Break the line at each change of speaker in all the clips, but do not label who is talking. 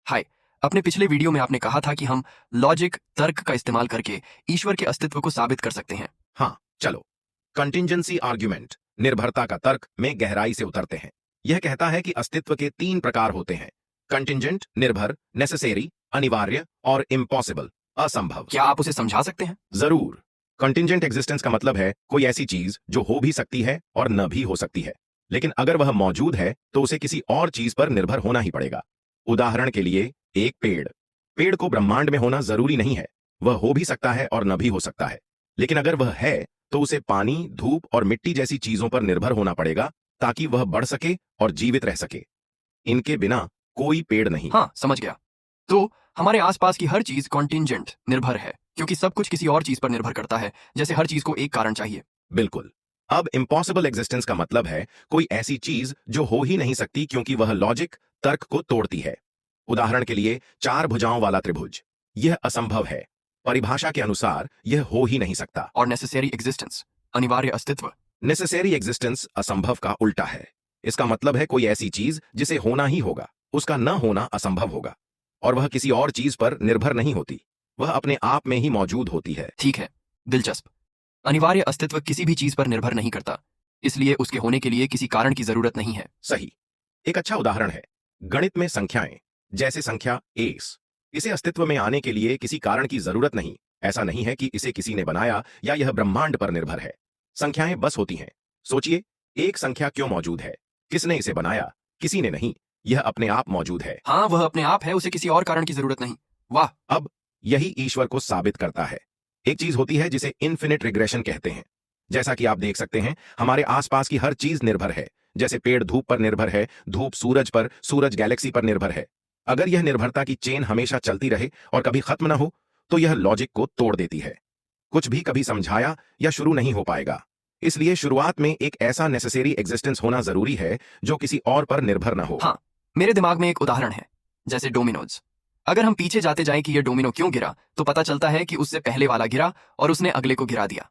हाय। अपने पिछले वीडियो में आपने कहा था कि हम लॉजिक तर्क का इस्तेमाल करके ईश्वर के अस्तित्व को साबित कर सकते हैं।
हाँ, चलो। कंटिंजेंसी आर्ग्यूमेंट, निर्भरता का तर्क में गहराई से उतरते हैं। यह कहता है कि अस्तित्व के 3 प्रकार होते हैं: कंटिंजेंट, निर्भर, नेसेसरी, अनिवार्य, और इम्पॉसिबल, असंभव।
क्या आप उसे समझा सकते हैं?
जरूर। कंटिंजेंट एग्जिस्टेंस का मतलब है कोई ऐसी चीज जो हो भी सकती है और न भी हो सकती है, लेकिन अगर वह मौजूद है तो उसे किसी और चीज पर निर्भर होना ही पड़ेगा। उदाहरण के लिए, एक पेड़। पेड़ को ब्रह्मांड में होना जरूरी नहीं है, वह हो भी सकता है और न भी हो सकता है, लेकिन अगर वह है तो उसे पानी, धूप और मिट्टी जैसी चीजों पर निर्भर होना पड़ेगा ताकि वह बढ़ सके और जीवित रह सके। इनके बिना कोई पेड़ नहीं।
हाँ, समझ गया। तो हमारे आसपास की हर चीज कॉन्टिंजेंट, निर्भर है, क्योंकि सब कुछ किसी और चीज पर निर्भर करता है, जैसे हर चीज को एक कारण चाहिए।
बिल्कुल। अब इम्पॉसिबल एग्जिस्टेंस का मतलब है कोई ऐसी चीज जो हो ही नहीं सकती क्योंकि वह लॉजिक, तर्क को तोड़ती है। उदाहरण के लिए, 4 भुजाओं वाला त्रिभुज। यह असंभव है, परिभाषा के अनुसार यह हो ही नहीं सकता।
और नेसेसरी एग्जिस्टेंस, अनिवार्य अस्तित्व।
नेसेसरी एग्जिस्टेंस असंभव का उल्टा है। इसका मतलब है कोई ऐसी चीज जिसे होना ही होगा, उसका न होना असंभव होगा, और वह किसी और चीज पर निर्भर नहीं होती, वह अपने आप में ही मौजूद होती है।
ठीक है, दिलचस्प। अनिवार्य अस्तित्व किसी भी चीज पर निर्भर नहीं करता, इसलिए उसके होने के लिए किसी कारण की जरूरत नहीं है।
सही। एक अच्छा उदाहरण है गणित में संख्याएं, जैसे संख्या एस। इसे अस्तित्व में आने के लिए किसी कारण की जरूरत नहीं। ऐसा नहीं है कि इसे किसी ने बनाया या यह ब्रह्मांड पर निर्भर है। संख्याएं बस होती हैं। सोचिए, एक संख्या क्यों मौजूद है? किसने इसे बनाया? किसी ने नहीं, यह अपने आप मौजूद है।
हाँ, वह अपने आप है, उसे किसी और कारण की जरूरत नहीं। वाह।
अब यही ईश्वर को साबित करता है। एक चीज होती है जिसे इन्फिनिट रिग्रेशन कहते हैं। जैसा कि आप देख सकते हैं, हमारे आसपास की हर चीज निर्भर है। जैसे पेड़ धूप पर निर्भर है, धूप सूरज पर, सूरज गैलेक्सी पर निर्भर है। अगर यह निर्भरता की चेन हमेशा चलती रहे और कभी खत्म न हो, तो यह लॉजिक को तोड़ देती है। कुछ भी कभी समझाया या शुरू नहीं हो पाएगा। इसलिए शुरुआत में एक ऐसा नेसेसरी एग्जिस्टेंस होना जरूरी है जो किसी और पर निर्भर न हो।
हाँ, मेरे दिमाग में एक उदाहरण है, जैसे डोमिनोज। अगर हम पीछे जाते जाएं कि यह डोमिनो क्यों गिरा, तो पता चलता है कि उससे पहले वाला गिरा और उसने अगले को गिरा दिया।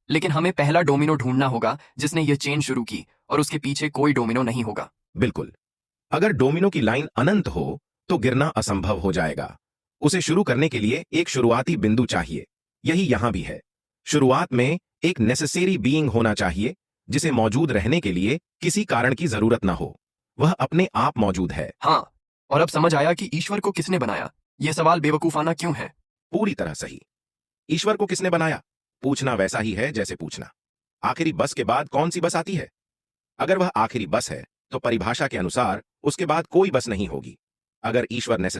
लेकिन हमें पहला डोमिनो ढूंढना होगा जिसने यह चेन शुरू की, और उसके पीछे कोई डोमिनो नहीं होगा।
बिल्कुल। अगर डोमिनो की लाइन अनंत हो तो गिरना असंभव हो जाएगा। उसे शुरू करने के लिए एक शुरुआती बिंदु चाहिए। यही यहां भी है। शुरुआत में एक नेसेसरी बीइंग होना चाहिए जिसे मौजूद रहने के लिए किसी कारण की जरूरत न हो। वह अपने आप मौजूद है।
हाँ, और अब समझ आया कि ईश्वर को किसने बनाया। यह सवाल बेवकूफाना क्यों है?
पूरी तरह सही। ईश्वर को किसने बनाया? पूछना वैसा ही है जैसे पूछना, आखिरी बस के बाद कौन सी बस आती है? अगर वह आखिरी बस है तो परिभाषा के अनुसार उसके बाद कोई बस नहीं होगी। अगर ईश्वर